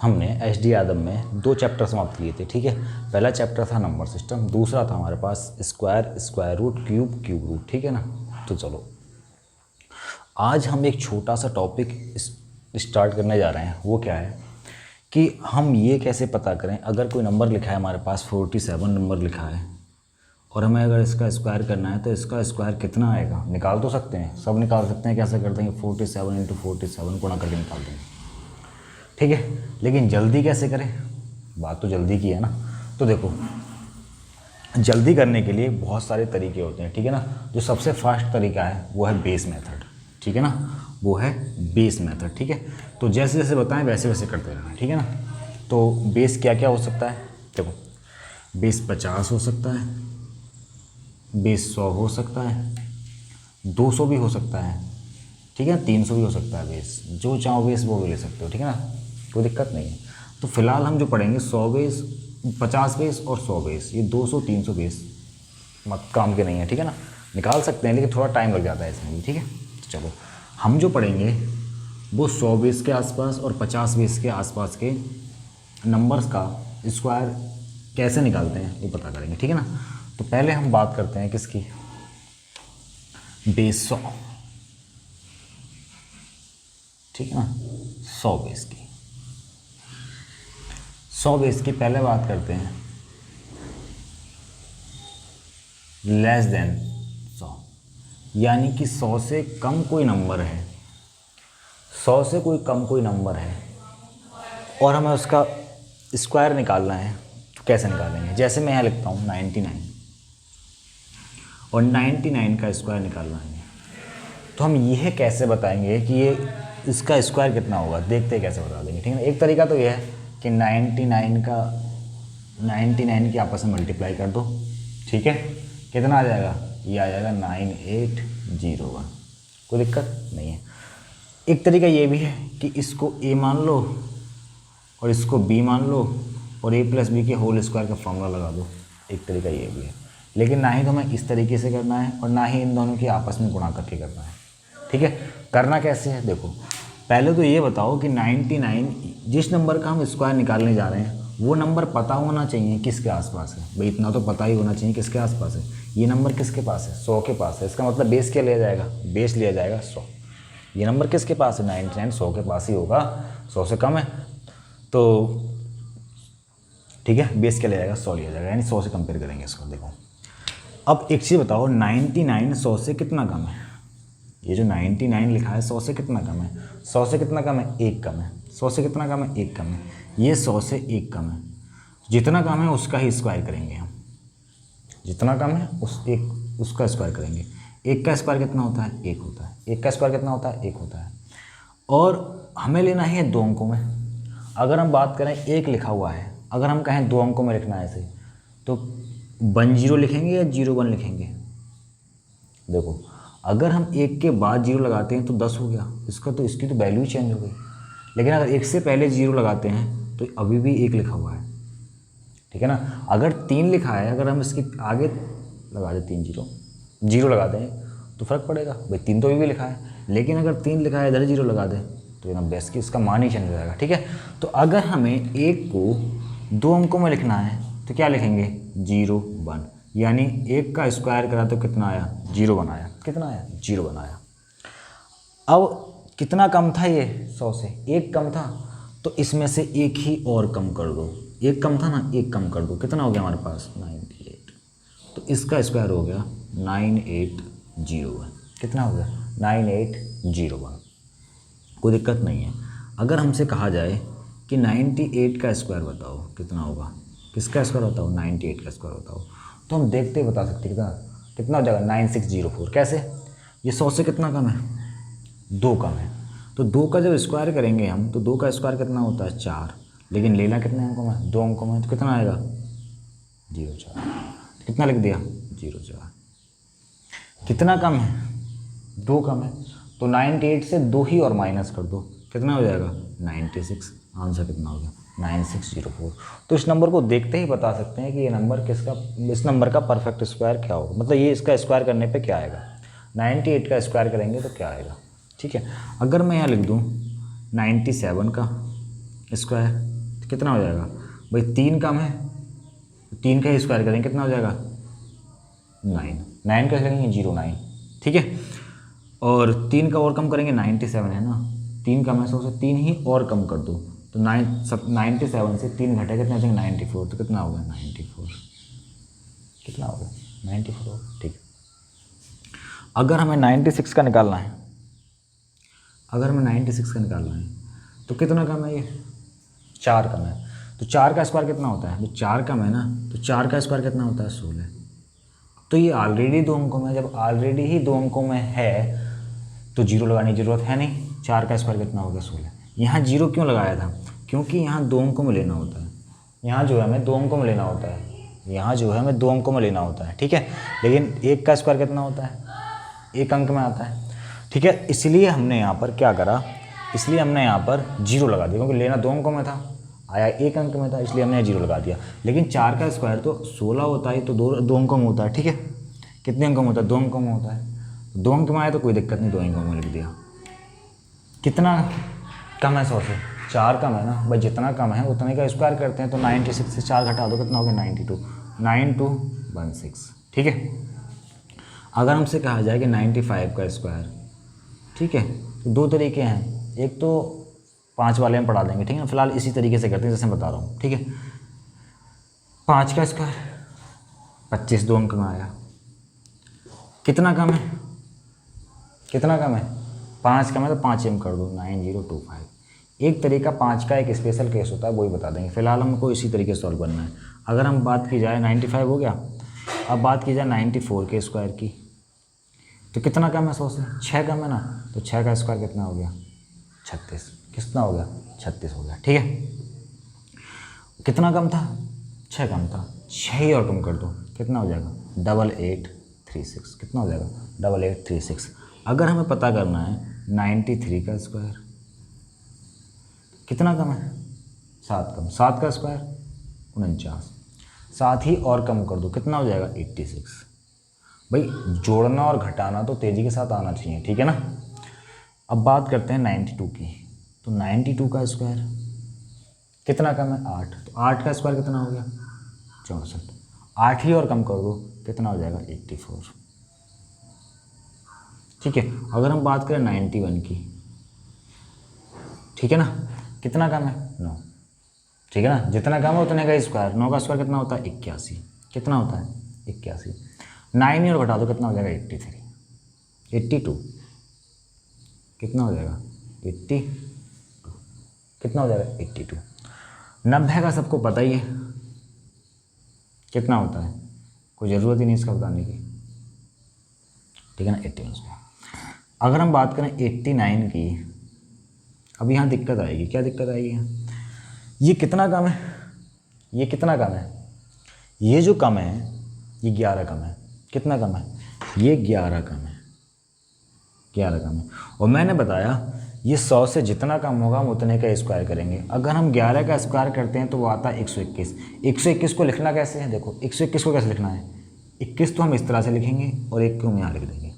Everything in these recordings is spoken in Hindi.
हमने एच.डी. यादव में 2 चैप्टर समाप्त किए थे, ठीक है। पहला चैप्टर था नंबर सिस्टम, दूसरा था हमारे पास square, square root, cube, cube root, ठीक है ना। तो चलो आज हम एक छोटा सा टॉपिक स्टार्ट करने जा रहे हैं। वो क्या है कि हम ये कैसे पता करें, अगर कोई नंबर लिखा है हमारे पास 47 नंबर लिखा है और हमें अगर इसका स्क्वायर करना है तो इसका स्क्वायर कितना आएगा निकाल तो सकते हैं, सब निकाल सकते हैं। कैसे करते हैं, 47 × 47 गुणा करके निकाल देंगे, ठीक है। लेकिन जल्दी कैसे करें, बात तो जल्दी की है ना। तो देखो जल्दी करने के लिए बहुत सारे तरीके होते हैं, ठीक है ना। जो सबसे फास्ट तरीका है वो है बेस मेथड, ठीक है ना, वो है बेस मेथड, ठीक है। तो जैसे जैसे बताएं वैसे वैसे करते रहना, ठीक है ना। तो बेस क्या क्या हो सकता है, देखो बेस 50 हो सकता है, बेस 100 हो सकता है, 200 भी हो सकता है, ठीक है, 300 भी हो सकता है। बेस जो चाहो बेस वो भी ले सकते हो, ठीक है ना, कोई दिक्कत नहीं है। तो फिलहाल हम जो पढ़ेंगे 100 बेस, 50 बेस और 100 बेस, ये 200 300 बेस मत काम के नहीं है, ठीक है ना। निकाल सकते हैं लेकिन थोड़ा टाइम लग जाता है इसमें भी, ठीक है। तो चलो हम जो पढ़ेंगे वो 100 बेस के आसपास और 50 बेस के आसपास के नंबर्स का स्क्वायर कैसे निकालते हैं वो पता करेंगे, ठीक है ना। तो पहले हम बात करते हैं किसकी, बेस 100, ठीक है ना, 100 बेस की। 100 बेस की पहले बात करते हैं लेस देन 100, यानी कि 100 से कम कोई नंबर है, 100 से कोई कम कोई नंबर है और हमें उसका स्क्वायर निकालना है। तो कैसे निकालेंगे, जैसे मैं यहाँ लिखता हूँ 99 और 99 का स्क्वायर निकालना है। तो हम यह कैसे बताएंगे कि ये इसका स्क्वायर कितना होगा, देखते कैसे बता देंगे, ठीक है ना। एक तरीका तो यह है कि 99 की आपस में मल्टीप्लाई कर दो, ठीक है, कितना आ जाएगा, ये आ जाएगा 9801, कोई दिक्कत नहीं है। एक तरीका ये भी है कि इसको a मान लो और इसको b मान लो और a + b के होल स्क्वायर का फॉर्मूला लगा दो, एक तरीका ये भी है। लेकिन ना ही तो हमें इस तरीके से करना है और ना ही इन दोनों की आपस में गुणा करके करना है, ठीक है। करना कैसे है, देखो पहले तो ये बताओ कि 99 जिस नंबर का हम स्क्वायर निकालने जा रहे हैं वो नंबर पता होना चाहिए किसके आसपास है। भाई इतना तो पता ही होना चाहिए किसके आसपास है, ये नंबर किसके पास है, 100 के पास है। इसका मतलब बेस क्या लिया जाएगा, बेस लिया जाएगा 100। ये नंबर किसके पास है, 99, 100 के पास ही होगा, 100 से कम है तो ठीक है, बेस क्या लिया जाएगा, 100 लिया जाएगा, यानी 100 से कंपेयर करेंगे इसको। देखो अब एक चीज़ बताओ, 99 100 से कितना कम है, ये जो 99 लिखा है 100 से कितना कम है, 100 से कितना कम है, 1 कम है, 100 से कितना कम है, 1 कम है, ये 100 से 1 कम है। जितना कम है उसका ही स्क्वायर करेंगे हम, जितना कम है उसका स्क्वायर करेंगे। 1 का स्क्वायर कितना होता है, 1 होता है, 1 का स्क्वायर कितना होता है, 1 होता है। और हमें लेना है 2 अंकों में। अगर हम बात करें 1 लिखा हुआ है, अगर हम कहें 2 अंकों में लिखना है ऐसे, तो 10 लिखेंगे या 01 लिखेंगे। देखो अगर हम 1 के बाद 0 लगाते हैं तो 10 हो गया, इसकी तो वैल्यू चेंज हो गई। लेकिन अगर 1 से पहले 0 लगाते हैं तो अभी भी 1 लिखा हुआ है, ठीक है ना। अगर 3 लिखा है, अगर हम इसके आगे लगा दें 3 0 लगा दें तो फ़र्क पड़ेगा, भाई 3 तो अभी भी लिखा है। लेकिन अगर 3 लिखा है इधर 0 लगा दें तो ये ना बेस की इसका मान ही चेंज हो जाएगा, ठीक है। तो अगर हमें 1 को 2 अंकों में लिखना है तो क्या लिखेंगे, 01, यानी 1 का स्क्वायर करा तो कितना आया, 01 आया, कितना आया, 01 आया। अब कितना कम था ये, 100 से 1 कम था, तो इसमें से 1 ही और कम कर दो। 1 कम था ना, 1 कम कर दो, कितना हो गया हमारे पास, 98। तो इसका स्क्वायर हो गया 9801, कितना हो गया, 9801, कोई दिक्कत नहीं है। अगर हमसे कहा जाए कि 98 का स्क्वायर बताओ कितना होगा, किसका स्क्वायर बताओ, 98 का स्क्वायर बताओ, तो हम देखते ही बता सकते कितना कितना हो जाएगा, 9604। कैसे, ये 100 से कितना कम है, 2 कम है। तो 2 का जब स्क्वायर करेंगे हम तो 2 का स्क्वायर कितना होता है, 4। लेकिन लेना कितने अंकों में, 2 अंकों में, तो कितना आएगा, 04। कितना लिख दिया, 04। कितना कम है, 2 कम है, तो 98 से 2 ही और माइनस कर दो, कितना हो जाएगा, 96। आंसर कितना हो गया, 9604। तो इस नंबर को देखते ही बता सकते हैं कि ये नंबर किसका, इस नंबर का परफेक्ट स्क्वायर क्या होगा, मतलब ये इसका स्क्वायर करने पे क्या आएगा। 98 का स्क्वायर करेंगे तो क्या आएगा, ठीक है। अगर मैं यहाँ लिख दूँ 97 का स्क्वायर, तो कितना हो जाएगा भाई, 3 कम है, 3 का ही स्क्वायर करेंगे, कितना हो जाएगा 9, 9 कैसे लगेंगे 0 9, ठीक है। और 3 का और कम करेंगे 97 है ना, 3 कम है 100 से, 3 ही और कम कर दो तो 97 से 3 घटे कितने हो जाएंगे 94, तो कितना होगा 94, कितना होगा 94, ठीक है। अगर हमें 96 का निकालना है, अगर हमें 96 का निकालना है तो कितना कम है, ये 4 कम है, तो 4 का स्क्वायर कितना होता है, 4 कम है ना, तो 4 का स्क्वायर कितना होता है 16, तो ये ऑलरेडी 2 अंकों में, जब ऑलरेडी ही 2 अंकों में है तो जीरो लगाने की ज़रूरत है नहीं, 4 का स्क्वायर कितना हो गया 16। यहाँ जीरो क्यों लगाया था, क्योंकि यहाँ 2 अंकों में लेना होता है, यहाँ जो है हमें 2 अंकों में लेना होता है, यहाँ जो है हमें 2 अंकों में लेना होता है, ठीक है। लेकिन 1 का स्क्वायर कितना होता है, 1 अंक में आता है, ठीक है। इसलिए हमने यहाँ पर क्या करा, इसलिए हमने यहाँ पर जीरो लगा दिया, क्योंकि लेना 2 अंकों में था, आया 1 अंक में था, इसलिए हमने जीरो लगा दिया। लेकिन 4 का स्क्वायर तो 16 होता है, तो 2 अंकों में होता है, ठीक है। कितने अंकों में होता है, 2 अंकों में होता है, 2 अंक में आया तो कोई दिक्कत नहीं, 2 अंकों में लिख दिया। कितना कम है 100 से, 4 कम है ना भाई, जितना कम है उतने का स्क्वायर करते हैं, तो 96 से 4 घटा दो, कितना हो गया 92, 9216, ठीक है। अगर हमसे कहा जाए कि 95 का स्क्वायर, ठीक है, तो 2 तरीके हैं, एक तो 5 वाले में पढ़ा देंगे, ठीक है ना, फिलहाल इसी तरीके से करते हैं जैसे मैं बता रहा हूँ, ठीक है। 5 का स्क्वायर 25 2 अंक में आया, कितना कम है, कितना कम है 5 कम है, तो 5 एम कर दो 9025। एक तरीका 5 का एक स्पेशल केस होता है, वही बता देंगे, फिलहाल हमको इसी तरीके से सॉल्व करना है। अगर हम बात की जाए 95 हो गया, अब बात की जाए 94 के स्क्वायर की, तो कितना कम है 100 से, 6 कम है ना, तो 6 का स्क्वायर कितना हो गया 36, कितना हो गया 36 हो गया, ठीक है। कितना कम था, 6 कम था, 6 ही और कम कर दो, कितना हो जाएगा 8836, कितना हो जाएगा 8836। अगर हमें पता करना है 93 का स्क्वायर, कितना कम है 7 कम, 7 का स्क्वायर 49, 7 ही और कम कर दो, कितना हो जाएगा 86। भाई जोड़ना और घटाना तो तेज़ी के साथ आना चाहिए, ठीक है ना। अब बात करते हैं 92 की, तो 92 का स्क्वायर कितना कम है 8, तो 8 का स्क्वायर कितना हो गया 64, 8 ही और कम कर दो, कितना हो जाएगा 84, ठीक है। अगर हम बात करें 91 की, ठीक है ना, कितना कम है 9, ठीक है ना, जितना कम है उतने का स्क्वायर, 9 का स्क्वायर कितना होता है 81, कितना होता है 81, 9 ही और घटा दो, कितना हो जाएगा 83, 82, कितना हो जाएगा 82, कितना हो जाएगा 82। 90 का सबको पता ही है कितना होता है, कोई ज़रूरत ही नहीं इसका बताने की, ठीक है ना 81। अगर हम बात करें 89 की, अब यहाँ दिक्कत आएगी, क्या दिक्कत आएगी, ये कितना कम है, ये कितना कम है, ये जो कम है ये 11 कम है, कितना कम है ये 11 कम है, 11 कम है। और मैंने बताया ये 100 से जितना कम होगा हम उतने का स्क्वायर करेंगे। अगर हम 11 का स्क्वायर करते हैं तो वो आता है 121। 121 को लिखना कैसे है, देखो 121 को कैसे लिखना है, 21 तो हम इस तरह से लिखेंगे और 1 को हम यहाँ लिख देंगे।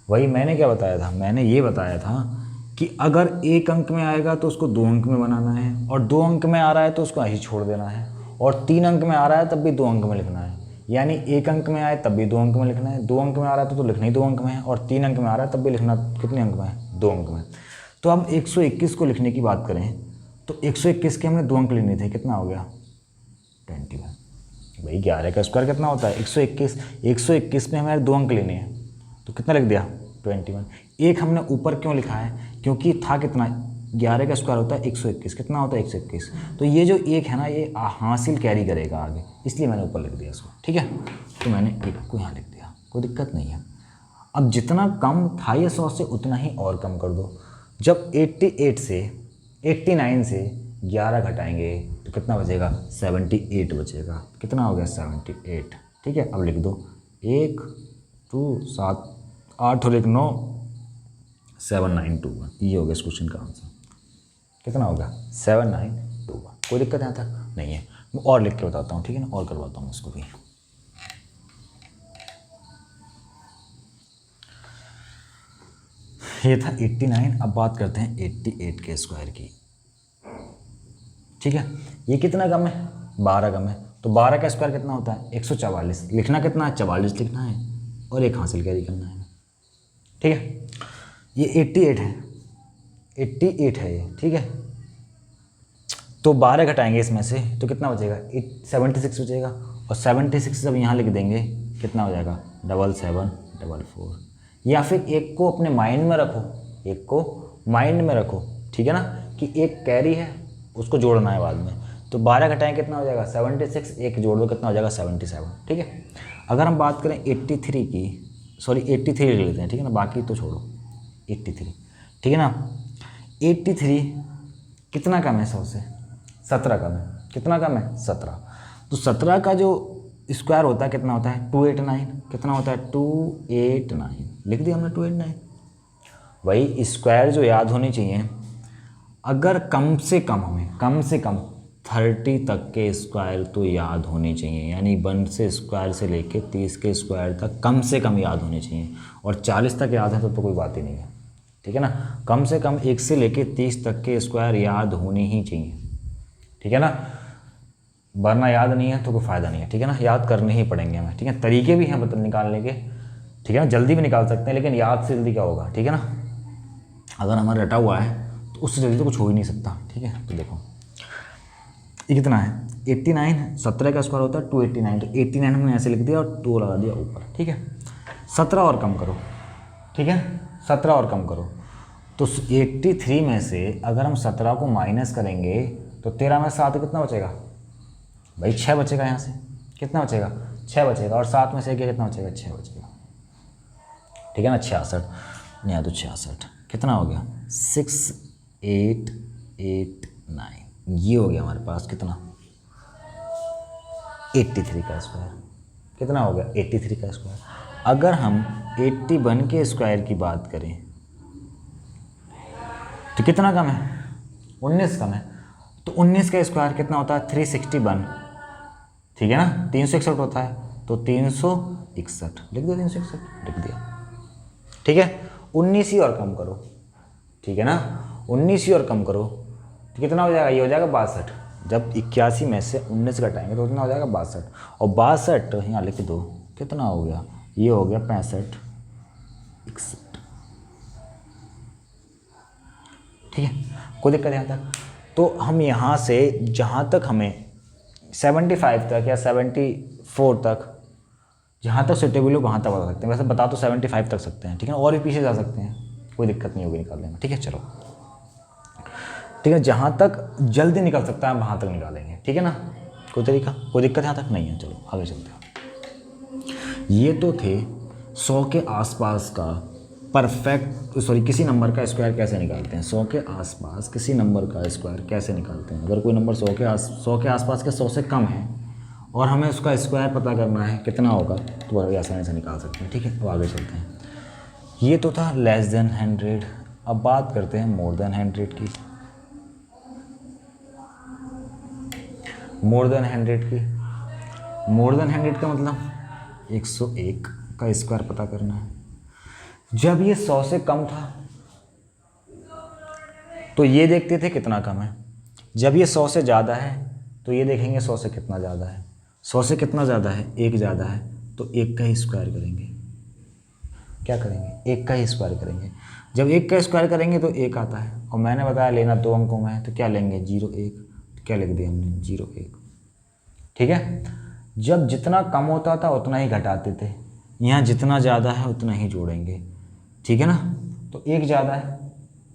वही मैंने क्या बताया था, मैंने ये बताया था कि अगर 1 अंक में आएगा तो उसको 2 अंक में बनाना है, और 2 अंक में आ रहा है तो उसको ऐसे छोड़ देना है, और 3 अंक में आ रहा है तब भी 2 अंक में लिखना है। यानी 1 अंक में आए तब भी 2 अंक में लिखना है, 2 अंक में आ रहा है तो लिखना ही 2 अंक में है, और 3 अंक में आ रहा है तब भी लिखना कितने अंक में है 2 अंक में। तो हम 121 को लिखने की बात करें तो 121 के हमने 2 अंक लेने थे, कितना हो गया 21। भाई 11 का स्क्वायर कितना होता है 121, 121 में हमें 2 अंक लेने हैं तो कितना लिख दिया 21। एक हमने ऊपर क्यों लिखा है, क्योंकि था कितना 11 का स्क्वायर होता है 121, कितना होता है 121, तो ये जो 1 है ना ये हासिल कैरी करेगा आगे, इसलिए मैंने ऊपर लिख दिया इसको, ठीक है। तो मैंने 1 को यहाँ लिख दिया, कोई दिक्कत नहीं है। अब जितना कम था ये 100 से उतना ही और कम कर दो। जब 89 से 11 घटाएंगे तो कितना बचेगा 78 बचेगा, कितना हो गया 78, ठीक है। अब लिख दो 1 2 7 8 और 1 9 7921, ये हो गया इस क्वेश्चन का आंसर, कितना होगा 7921। कोई दिक्कत यहाँ तक नहीं है, मैं और लिख के बताता हूँ, ठीक है ना, और करवाता हूँ इसको भी। ये था 89। अब बात करते हैं 88 के स्क्वायर की। ठीक है, ये कितना कम है, 12 कम है, तो 12 का स्क्वायर कितना होता है 144। लिखना कितना है, 44 लिखना है और एक हासिल कैरी करना है। ठीक है, ये 88 है, 88 है ये। ठीक है, तो 12 घटाएंगे इसमें से तो कितना बचेगा, 76 बचेगा। और 76 जब यहाँ लिख देंगे कितना हो जाएगा 7744। या फिर एक को अपने माइंड में रखो, एक को माइंड में रखो, ठीक है ना, कि एक कैरी है उसको जोड़ना है बाद में। तो 12 घटाएं कितना हो जाएगा 76, एक जोड़ दो कितना हो जाएगा 77। ठीक है, अगर हम बात करें 83 की, सॉरी 83 ले लेते हैं, ठीक है ना, बाकी तो छोड़ो 83। ठीक है ना, 83 कितना कम है 100 से, 17 कम है। कितना कम है 17। तो 17 का जो स्क्वायर होता है कितना होता है 289। कितना होता है 289, लिख दिया हमने 289। वही स्क्वायर जो याद होनी चाहिए, अगर कम से कम हमें कम से कम 30 तक के स्क्वायर तो याद होने चाहिए, यानी 1 से स्क्वायर से लेके 30 के स्क्वायर तक कम से कम याद होने चाहिए। और 40 तक याद है तो कोई बात ही नहीं है। ठीक है ना, कम से कम 1 से लेके 30 तक के स्क्वायर याद होने ही चाहिए। ठीक है ना, वरना याद नहीं है तो कोई फ़ायदा नहीं है। ठीक है ना, याद करने ही पड़ेंगे हमें। ठीक है, तरीके भी हैं बता निकालने के। ठीक है ना, जल्दी भी निकाल सकते हैं, लेकिन याद से जल्दी क्या होगा। ठीक है ना, अगर हमारा रटा हुआ है तो उससे जल्दी तो कुछ हो ही नहीं सकता। ठीक है, तो देखो ये कितना है 89, 17 का स्क्वायर होता है 289। तो 89 हमने ऐसे लिख दिया और 2 लगा दिया ऊपर। ठीक है, 17 और कम करो। ठीक है, 17 और कम करो। तो 83 में से अगर हम 17 को माइनस करेंगे तो 13 में 7 कितना बचेगा भाई 6 बचेगा। यहाँ से कितना बचेगा 6 बचेगा। और 7 में से कितना बचेगा 6 बचेगा। ठीक है ना, 66 नहीं तो 66 कितना हो गया 6889। ये हो गया हमारे पास कितना 83 का स्क्वायर। कितना हो गया 83 का स्क्वायर। अगर हम 81 के स्क्वायर की बात करें तो कितना कम है 19 कम है। तो 19 का स्क्वायर कितना होता है 361। ठीक है ना, 361 होता है, तो 361 लिख दिया, 361 लिख दिया। ठीक है, 19 ही और कम करो। ठीक है ना, 19 ही और कम करो तो कितना हो जाएगा, ये हो जाएगा 62। जब 81 में से 19 घटाएंगे तो कितना हो जाएगा 62। और 62 यहाँ लिख दो कितना हो गया, ये हो गया 65 61। ठीक है, कोई दिक्कत यहाँ तक। तो हम यहाँ से जहाँ तक हमें 75 तक या 74 तक जहाँ तक सुटेबल हो वहाँ तक बता सकते हैं। वैसे बता तो 75 तक सकते हैं। ठीक है, और भी पीछे जा सकते हैं, कोई दिक्कत नहीं होगी निकालने में। ठीक है, चलो ठीक है, जहाँ तक जल्दी निकल सकता है वहाँ तक निकालेंगे। ठीक है ना, कोई तरीका कोई दिक्कत यहाँ तक नहीं है। चलो आगे चलते हैं। ये तो थे 100 के आसपास का परफेक्ट, सॉरी किसी नंबर का स्क्वायर कैसे निकालते हैं। 100 के आसपास किसी नंबर का स्क्वायर कैसे निकालते हैं। अगर कोई नंबर 100 के आसपास के 100 से कम है और हमें उसका स्क्वायर पता करना है कितना होगा, तो बड़ी आसानी से निकाल सकते हैं। ठीक है, तो आगे चलते हैं। ये तो था लेस देन 100। अब बात करते हैं मोर देन 100 की। मोर देन 100 की, मोर देन 100 का मतलब 101 का स्क्वायर पता करना है। जब ये 100 से कम था तो ये देखते थे कितना कम है। जब ये 100 से ज़्यादा है तो ये देखेंगे 100 से कितना ज़्यादा है। 100 से कितना ज़्यादा है, 1 ज़्यादा है, तो 1 का ही स्क्वायर करेंगे। क्या करेंगे 1 का ही स्क्वायर करेंगे। जब 1 का स्क्वायर करेंगे तो 1 आता है, और मैंने बताया लेना 2 अंकों में है, तो क्या लेंगे 0 1। तो क्या लिख दिया हमने 0 1। ठीक है, जब जितना कम होता था उतना ही घटाते थे, यहाँ जितना ज़्यादा है उतना ही जोड़ेंगे। ठीक है ना, तो 1 ज़्यादा है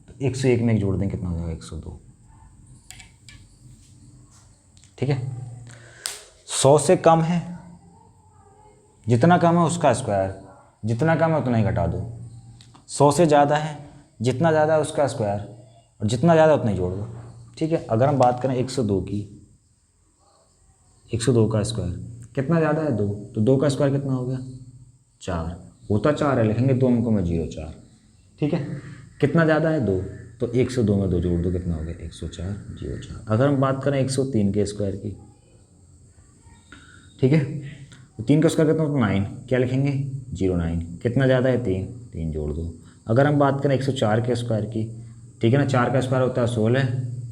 तो 101 में 1 जोड़ देंगे, कितना हो जाएगा 102। ठीक है, 100 से कम है, जितना कम है उसका स्क्वायर, जितना कम है उतना ही घटा दो। 100 से ज़्यादा है, जितना ज़्यादा है उसका स्क्वायर, और जितना ज़्यादा उतना ही जोड़ दो। ठीक है, अगर हम बात करें 102 की, 102 का स्क्वायर कितना ज़्यादा है 2, तो 2 का स्क्वायर कितना हो गया 4। होता 4 है, लिखेंगे 2 अंकों में 0 4। ठीक है, कितना ज़्यादा है 2, तो 102 में 2 जोड़ दो, कितना हो गया 104 0 4। अगर हम बात करें 103 के स्क्वायर की, ठीक है, तो 3 का स्क्वायर कितना होता है 9, क्या लिखेंगे 0 9। कितना ज़्यादा है 3 जोड़ दो। अगर हम बात करें 104 के स्क्वायर की, ठीक है ना, 4 का स्क्वायर होता है 16,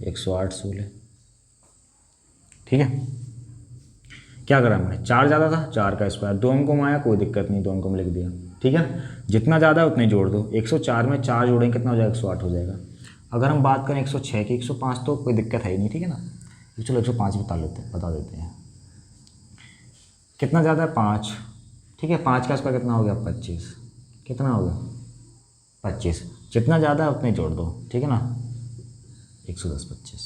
108 16। ठीक है, क्या करा हमने, 4 ज़्यादा था, 4 का स्क्वायर, 2 अंकों में आया, कोई दिक्कत नहीं, 2 अंकों में लिख दिया। ठीक है, जितना ज़्यादा है उतने जोड़ दो, 104 में 4 जोड़ेंगे कितना हो जाएगा, 108 हो जाएगा। अगर हम बात करें 106 की, 105 तो कोई दिक्कत है ही नहीं, ठीक है ना, चलो 105 बता देते हैं। कितना ज़्यादा है, 5, ठीक है, 5 का स्क्वायर कितना हो गया, 25, कितना हो गया 25, जितना ज़्यादा है उतने जोड़ दो, ठीक है ना, 110 25,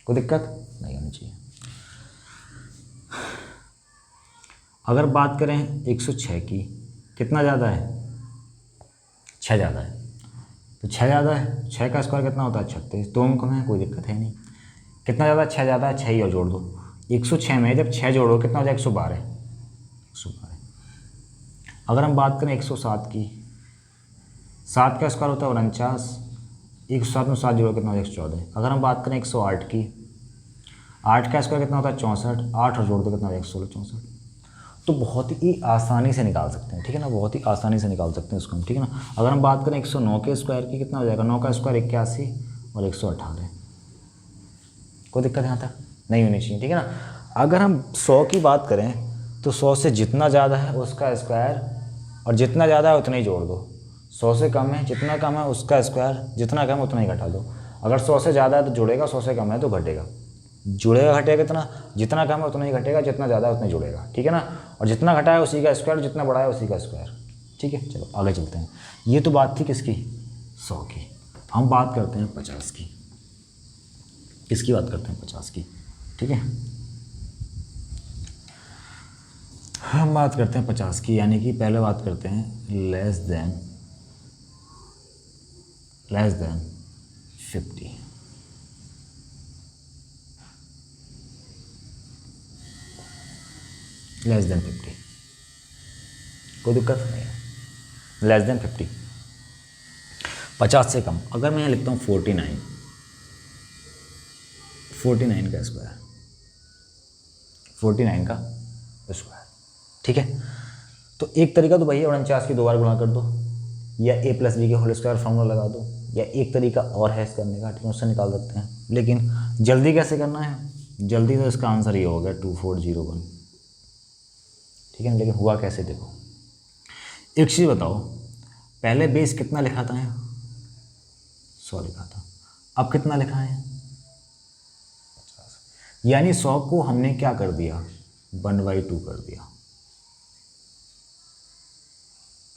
कोई दिक्कत नहीं होनी चाहिए। अगर बात करें 106 की, कितना ज़्यादा है, 6 ज़्यादा है, तो 6 ज़्यादा है, 6 का स्क्वायर कितना होता है, 36, 2 अंक में कोई दिक्कत है नहीं। कितना ज़्यादा, 6 ज़्यादा है, 6 ही और जोड़ दो, 106 में जब 6 जोड़ो कितना हो जाए, 112, 112। अगर हम बात करें 107 की, 7 का स्क्वायर होता है 49, 107 में 7 जोड़ो कितना हो जाए, 114। अगर हम बात करें 108 की, 8 का स्क्वायर कितना होता है, 64, 8 और जोड़ दो कितना हो जाए, 16 64। तो बहुत ही आसानी से निकाल सकते हैं, ठीक है ना, बहुत ही आसानी से निकाल सकते हैं इसको हम, ठीक है ना। अगर हम बात करें 109 के स्क्वायर की, कितना हो जाएगा, 9 का स्क्वायर 81 और 118, कोई दिक्कत यहाँ तक नहीं होनी चाहिए, ठीक है ना। अगर हम 100 की बात करें तो 100 से जितना ज़्यादा है उसका स्क्वायर और जितना ज़्यादा है उतना ही जोड़ दो, 100 से कम है जितना कम है उसका स्क्वायर, जितना कम है उतना ही घटा दो। अगर 100 से ज़्यादा है तो जुड़ेगा, 100 से कम है तो घटेगा, जुड़ेगा घटेगा कितना, जितना कम है उतना ही घटेगा, जितना ज़्यादा है उतना ही जुड़ेगा, ठीक है ना। और जितना घटा है उसी का स्क्वायर, जितना बढ़ा है उसी का स्क्वायर, ठीक है। चलो आगे चलते हैं। ये तो बात थी किसकी, 100 की। हम बात करते हैं 50 की। किसकी बात करते हैं, 50 की, ठीक है। हम बात करते हैं 50 की, यानी कि पहले बात करते हैं लेस देन 50, लेस देन 50, कोई दिक्कत नहीं है, लेस देन 50, 50 से कम। अगर मैं यहाँ लिखता हूँ 49 का स्क्वायर, 49 का स्क्वायर, ठीक है। तो एक तरीका तो भैया 49 की 2 बार गुणा कर दो, या a + b के होल स्क्वायर फॉर्मूला लगा दो, या एक तरीका और है इसका करने का, ठीक है, उससे निकाल सकते हैं। लेकिन जल्दी कैसे करना है, जल्दी तो इसका आंसर ये हो गया 2401, ठीक है। लेकिन हुआ कैसे, देखो एक चीज़ बताओ, पहले बेस कितना लिखा था, 100 लिखा था, अब कितना लिखा है, 50, यानी 100 को हमने क्या कर दिया, 1/2 कर दिया।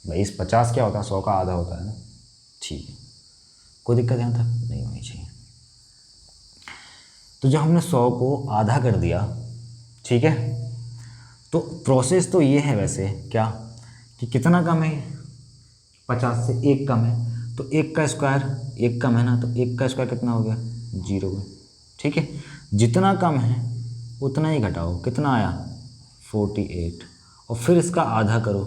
भाई इस 50 क्या होता है, 100 का आधा होता है ना, ठीक है, कोई दिक्कत यहाँ तक नहीं होनी चाहिए। तो जब हमने 100 को आधा कर दिया, ठीक है, तो प्रोसेस तो ये है वैसे क्या, कि कितना कम है, 50 से 1 कम है, तो 1 का स्क्वायर 1 कम है ना, तो 1 का स्क्वायर कितना हो गया, 0, ठीक है। जितना कम है उतना ही घटाओ, कितना आया 48, और फिर इसका आधा करो,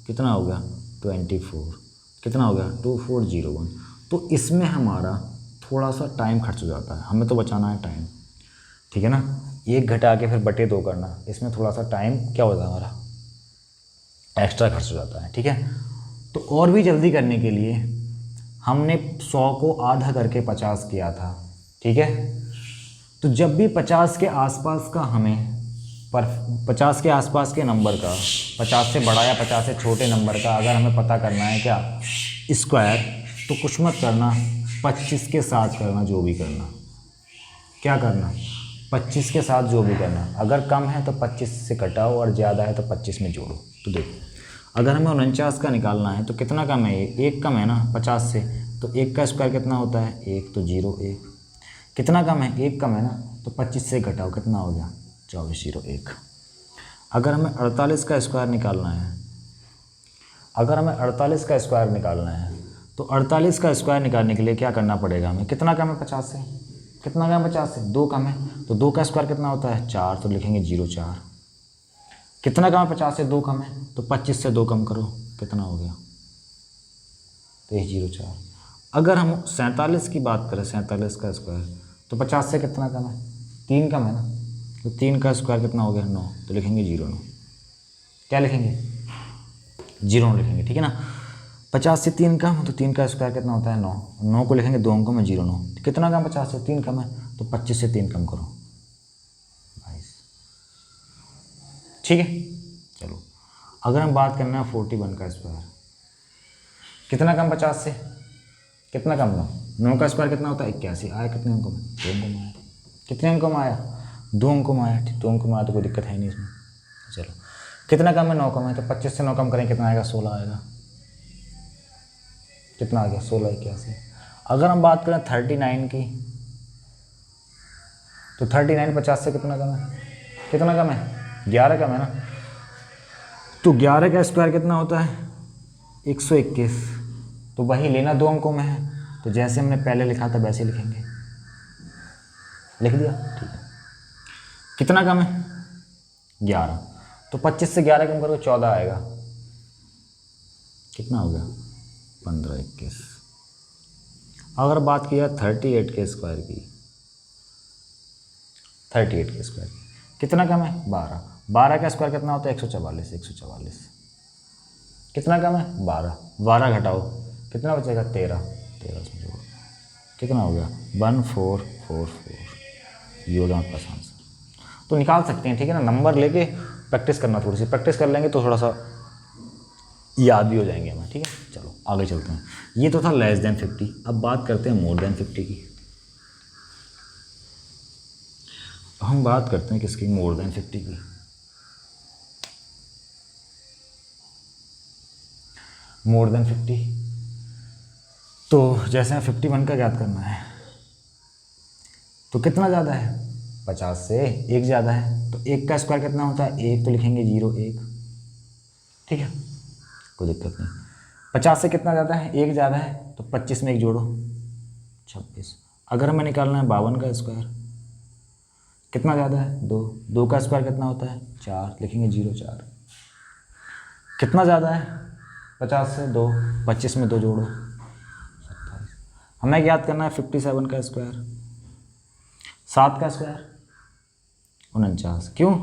कितना हो गया 24, कितना हो गया 2401। तो इसमें हमारा थोड़ा सा टाइम खर्च हो जाता है, हमें तो बचाना है टाइम, ठीक है ना। 1 घटा के फिर बटे 2 करना, इसमें थोड़ा सा टाइम क्या होता है हमारा एक्स्ट्रा खर्च हो जाता है, ठीक है। तो और भी जल्दी करने के लिए हमने 100 को आधा करके 50 किया था, ठीक है। तो जब भी 50 के आसपास का हमें 50 के आसपास के नंबर का, 50 से बड़ा या 50 से छोटे नंबर का अगर हमें पता करना है क्या स्क्वायर, तो कुछ मत करना, 25 के साथ करना, जो भी करना, क्या करना 25 के साथ जो भी करना। अगर कम है तो 25 से घटाओ और ज़्यादा है तो 25 में जोड़ो। तो देखो अगर हमें 49 का निकालना है तो कितना कम है, ये 1 कम है ना 50 से, तो 1 का स्क्वायर कितना होता है 1, तो 0 1, कितना कम है 1 कम है ना, तो 25 से घटाओ कितना हो गया 2401। अगर हमें 48 का स्क्वायर निकालना है, अगर हमें 48 का स्क्वायर निकालना है तो 48 का स्क्वायर निकालने के लिए क्या करना पड़ेगा हमें, कितना कम है 50 से, कितना कम है 50 से 2 कम है, तो 2 का स्क्वायर कितना होता है 4, तो लिखेंगे 04। कितना कम है 50 से 2 कम है, तो 25 से 2 कम करो, कितना हो गया, तो ये 04। अगर हम 47 की बात करें, 47 का स्क्वायर, तो 50 से कितना कम है 3 कम है ना, तो 3 का स्क्वायर कितना हो गया 9, तो लिखेंगे 09। क्या लिखेंगे 09 लिखेंगे, ठीक है ना। 50 से 3 कम, तो 3 का स्क्वायर कितना होता है 9, 9 को लिखेंगे 2 अंकों में 09। कितना कम 50 से 3 कम है, तो 25 से 3 कम करो, ठीक है। चलो अगर हम बात करना है 41 का स्क्वायर, कितना कम 50 से, कितना कम 9 का स्क्वायर कितना होता है 81, आया कितने अंकों में, 2 अंकों में आया। कितने अंकों में आया, 2 अंकों में आया। 2 अंकों में आया तो कोई दिक्कत है नहीं इसमें। चलो कितना कम है, 9 कम है, तो 25 से 9 कम करें कितना आएगा, 16 आएगा। कितना आ गया, 16 81। अगर हम बात करें 39 की, तो 39 50 से कितना कम है, कितना कम है, 11 कम है ना। तो 11 का स्क्वायर कितना होता है, 121। तो वही लेना 2 अंकों में है, तो जैसे हमने पहले लिखा था वैसे लिखेंगे। लिख दिया, ठीक है। कितना कम है, 11। तो 25 से 11 कम करो 14 आएगा। कितना हो गया, 15 21। अगर बात किया 38 के स्क्वायर की, 38 के स्क्वायर की कितना कम है, 12। 12 का स्क्वायर कितना होता है, 144। 144 कितना कम है, 12। 12 घटाओ कितना बचेगा, 13। 13 इसमें जोड़ो कितना हो गया, 1444। ये हो गया हमारे पास आंसर। तो निकाल सकते हैं, ठीक है ना। नंबर लेके प्रैक्टिस करना, थोड़ी सी प्रैक्टिस कर लेंगे तो थोड़ा सा याद भी हो जाएंगे हमें, ठीक है। चलो आगे चलते हैं। ये तो था लेस देन 50। अब बात करते हैं मोर देन 50 की। हम बात करते हैं किसकी, मोर देन 50 की। मोर देन 50, तो जैसे 51 का याद करना है, तो कितना ज़्यादा है, 50 से 1 ज़्यादा है। तो 1 का स्क्वायर कितना होता है, 1, तो लिखेंगे 0 1, ठीक है, कोई दिक्कत नहीं। 50 से कितना ज़्यादा है, 1 ज़्यादा है, तो 25 में 1 जोड़ो 26। अगर हमें निकालना है 52 का स्क्वायर, कितना ज़्यादा है, 2। 2 का स्क्वायर कितना होता है, 4, लिखेंगे 0 4। कितना ज़्यादा है, 50 से 2, 25 में 2 जोड़ो 27। हमें याद करना है 57 का स्क्वायर, 7 का स्क्वायर 49। क्यों,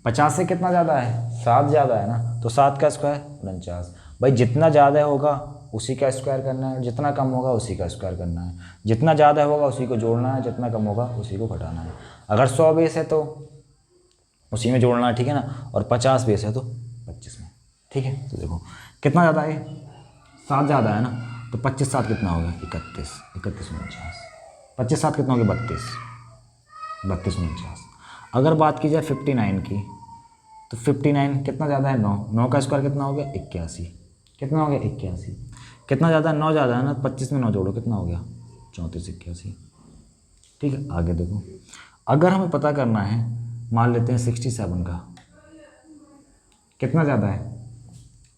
50 से कितना ज़्यादा है, 7 ज़्यादा है ना, तो 7 का स्क्वायर 49। भाई जितना ज़्यादा होगा उसी का स्क्वायर करना है, जितना कम होगा उसी का स्क्वायर करना है। जितना ज़्यादा होगा उसी को जोड़ना है, जितना कम होगा उसी को घटाना है। अगर 100 बेस है तो उसी में जोड़ना है, ठीक है ना। और 50 बेस है तो 25 में, ठीक है। तो देखो कितना ज़्यादा है, 7 ज़्यादा है ना, तो 25 7 कितना हो गया, 31। 31 49। 25 7 कितना हो गया, 32। 32 49। अगर बात की जाए 59 की, तो 59 कितना ज़्यादा है, 9। 9 का स्क्वायर कितना हो गया, 81। कितना हो गया, 81। कितना ज़्यादा है, 9 ज़्यादा है ना, 25 में 9 जोड़ो कितना हो गया, 34 81, ठीक है। आगे देखो, अगर हमें पता करना है, मान लेते हैं 67 का, कितना ज़्यादा है,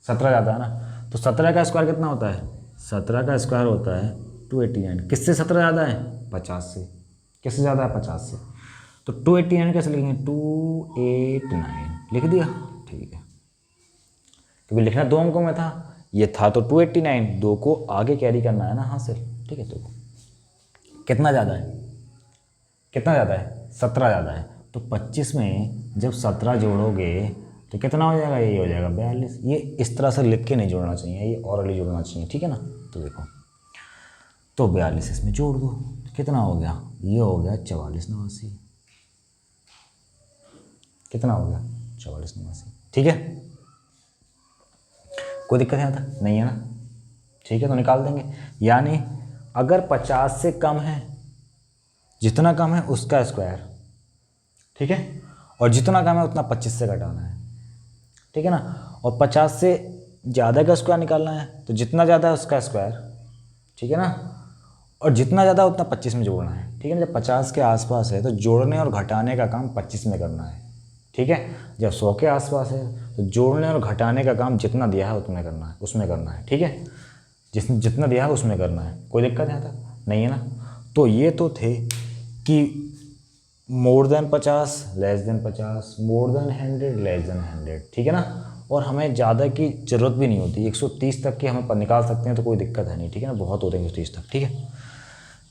17 ज़्यादा है ना, तो 17 का स्क्वायर कितना होता है, 17 का स्क्वायर होता है 289। किससे 17 ज़्यादा है, 50 से। किससे ज़्यादा है, 50 से। तो 289 कैसे लिखेंगे, 289 लिख दिया, ठीक है। क्योंकि लिखना 2 अंकों में था, ये था तो 289, 2 को आगे कैरी करना है ना हाथ से, ठीक है। तो कितना ज़्यादा है, कितना ज़्यादा है, 17 ज़्यादा है। तो 25 में जब 17 जोड़ोगे तो कितना हो जाएगा, ये हो जाएगा 42। ये इस तरह से लिख के नहीं जोड़ना चाहिए, ये ऑरली जोड़ना चाहिए, ठीक है ना। तो देखो, तो 42 इसमें जोड़ दो, कितना हो गया, ये हो गया 44 89। कितना हो गया, 44 89, ठीक है। कोई दिक्कत है तक नहीं है ना, ठीक है। तो निकाल देंगे, यानी अगर 50 से कम है, जितना कम है उसका स्क्वायर, ठीक है, और जितना कम है उतना 25 से घटाना है, ठीक है ना। और 50 से ज़्यादा का स्क्वायर निकालना है, तो जितना ज़्यादा है उसका स्क्वायर, ठीक है ना, और जितना ज़्यादा उतना 25 में जोड़ना है, ठीक है ना। जब 50 के आसपास है तो जोड़ने और घटाने का काम 25 में करना है, ठीक है। जब 100 के आसपास है तो जोड़ने और घटाने का काम जितना दिया है उतना करना है, उसमें करना है, ठीक है। जितना दिया है उसमें करना है, कोई दिक्कत यहाँ तक नहीं है ना। तो ये तो थे कि more than 50, less than 50, more than 100, less than 100, ठीक है ना। और हमें ज़्यादा की ज़रूरत भी नहीं होती, 130 तक की हमें निकाल सकते हैं, तो कोई दिक्कत है नहीं, ठीक है ना। बहुत होते हैं 130 तक, ठीक है।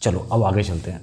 चलो अब आगे चलते हैं।